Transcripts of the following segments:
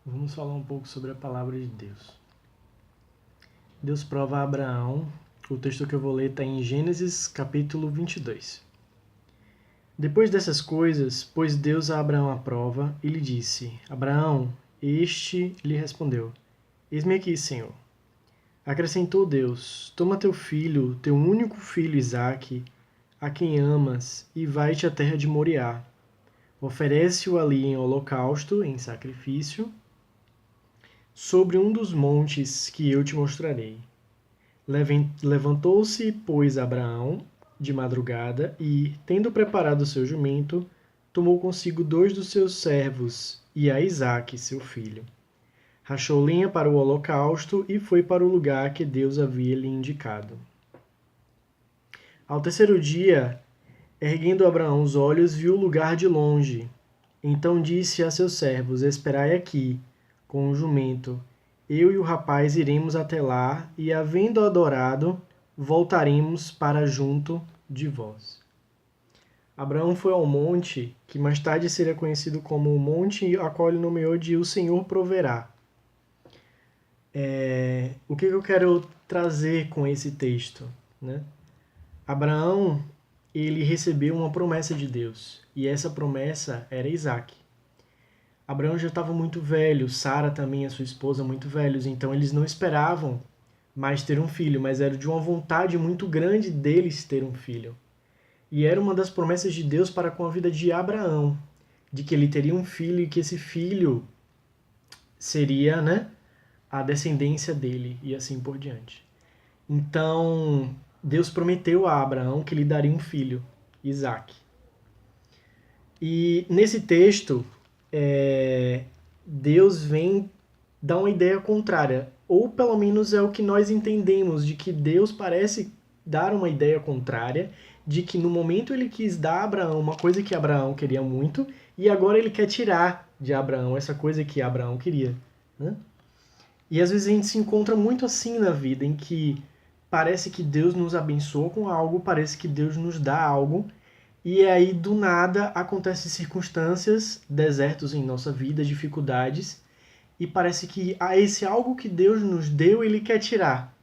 Vamos falar um pouco sobre a palavra de Deus. Deus prova a Abraão. O texto que eu vou ler está em Gênesis capítulo 22. Depois dessas coisas, pôs Deus a Abraão à prova e lhe disse: Abraão, este lhe respondeu: Eis-me aqui, Senhor. Acrescentou Deus: Toma teu filho, teu único filho Isaque, a quem amas, e vai-te à terra de Moriá. Oferece-o ali em holocausto, em sacrifício, sobre um dos montes que eu te mostrarei. Levantou-se, pois, Abraão de madrugada e, tendo preparado o seu jumento, tomou consigo 2 dos seus servos e a Isaque, seu filho. Rachou lenha para o holocausto e foi para o lugar que Deus havia lhe indicado. Ao terceiro dia, erguendo Abraão os olhos, viu o lugar de longe. Então disse a seus servos: Esperai aqui, com o jumento. Eu e o rapaz iremos até lá, e, havendo adorado, voltaremos para junto de vós. Abraão foi ao monte, que mais tarde seria conhecido como o monte a qual ele nomeou de O Senhor Proverá. O que eu quero trazer com esse texto, né? Abraão, ele recebeu uma promessa de Deus, e essa promessa era Isaque. Abraão já estava muito velho, Sara também, a sua esposa, muito velhos, então eles não esperavam mais ter um filho, mas era de uma vontade muito grande deles ter um filho. E era uma das promessas de Deus para com a vida de Abraão, de que ele teria um filho e que esse filho seria, a descendência dele e assim por diante. Então, Deus prometeu a Abraão que lhe daria um filho, Isaque. E nesse texto, Deus vem dar uma ideia contrária, ou pelo menos é o que nós entendemos, de que Deus parece dar uma ideia contrária, de que no momento ele quis dar a Abraão uma coisa que Abraão queria muito, e agora ele quer tirar de Abraão essa coisa que Abraão queria. Né? E às vezes a gente se encontra muito assim na vida, em que parece que Deus nos abençoa com algo, parece que Deus nos dá algo, e aí, do nada, acontecem circunstâncias, desertos em nossa vida, dificuldades, e parece que esse algo que Deus nos deu, ele quer tirar.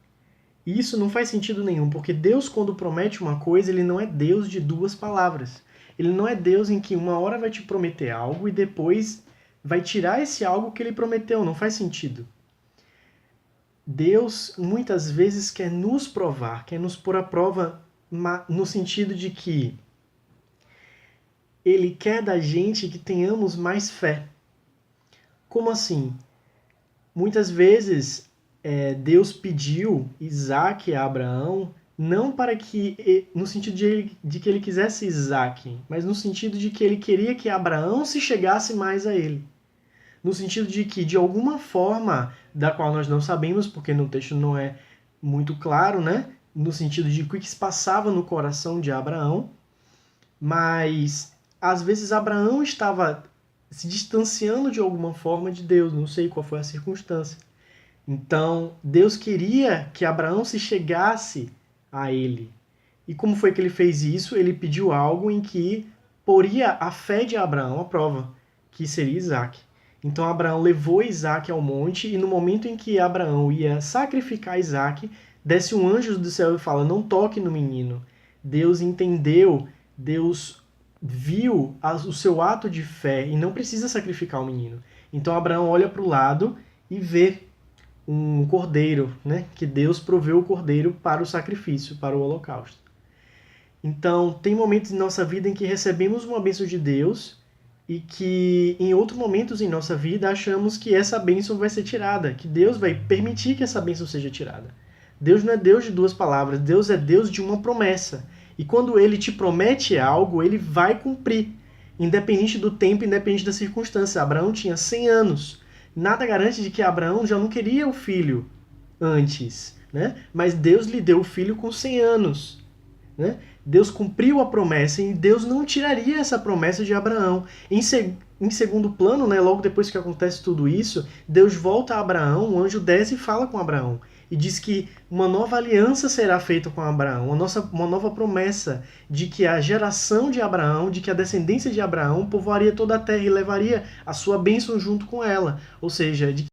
E isso não faz sentido nenhum, porque Deus, quando promete uma coisa, ele não é Deus de duas palavras. Ele não é Deus em que uma hora vai te prometer algo e depois vai tirar esse algo que ele prometeu. Não faz sentido. Deus, muitas vezes, quer nos provar, quer nos pôr à prova no sentido de que ele quer da gente que tenhamos mais fé. Como assim? Muitas vezes Deus pediu Isaque a Abraão não para que, no sentido de que ele quisesse Isaque, mas no sentido de que ele queria que Abraão se chegasse mais a ele. No sentido de que, de alguma forma, da qual nós não sabemos, porque no texto não é muito claro, no sentido de o que se passava no coração de Abraão, mas às vezes Abraão estava se distanciando de alguma forma de Deus, não sei qual foi a circunstância. Então, Deus queria que Abraão se chegasse a ele. E como foi que ele fez isso? Ele pediu algo em que poria a fé de Abraão à prova, que seria Isaque. Então, Abraão levou Isaque ao monte e no momento em que Abraão ia sacrificar Isaque, desce um anjo do céu e fala: não toque no menino. Deus entendeu, Deus viu o seu ato de fé e não precisa sacrificar o menino. Então Abraão olha para o lado e vê um cordeiro, que Deus proveu o cordeiro para o sacrifício, para o holocausto. Então tem momentos em nossa vida em que recebemos uma bênção de Deus e que em outros momentos em nossa vida achamos que essa bênção vai ser tirada, que Deus vai permitir que essa bênção seja tirada. Deus não é Deus de duas palavras, Deus é Deus de uma promessa. E quando ele te promete algo, ele vai cumprir, independente do tempo, independente da circunstância. Abraão tinha 100 anos. Nada garante de que Abraão já não queria o filho antes, mas Deus lhe deu o filho com 100 anos. Deus cumpriu a promessa e Deus não tiraria essa promessa de Abraão. Em segundo plano, logo depois que acontece tudo isso, Deus volta a Abraão, o anjo desce e fala com Abraão. e diz que uma nova aliança será feita com Abraão, uma nova promessa de que a geração de Abraão, de que a descendência de Abraão povoaria toda a terra e levaria a sua bênção junto com ela. Ou seja, de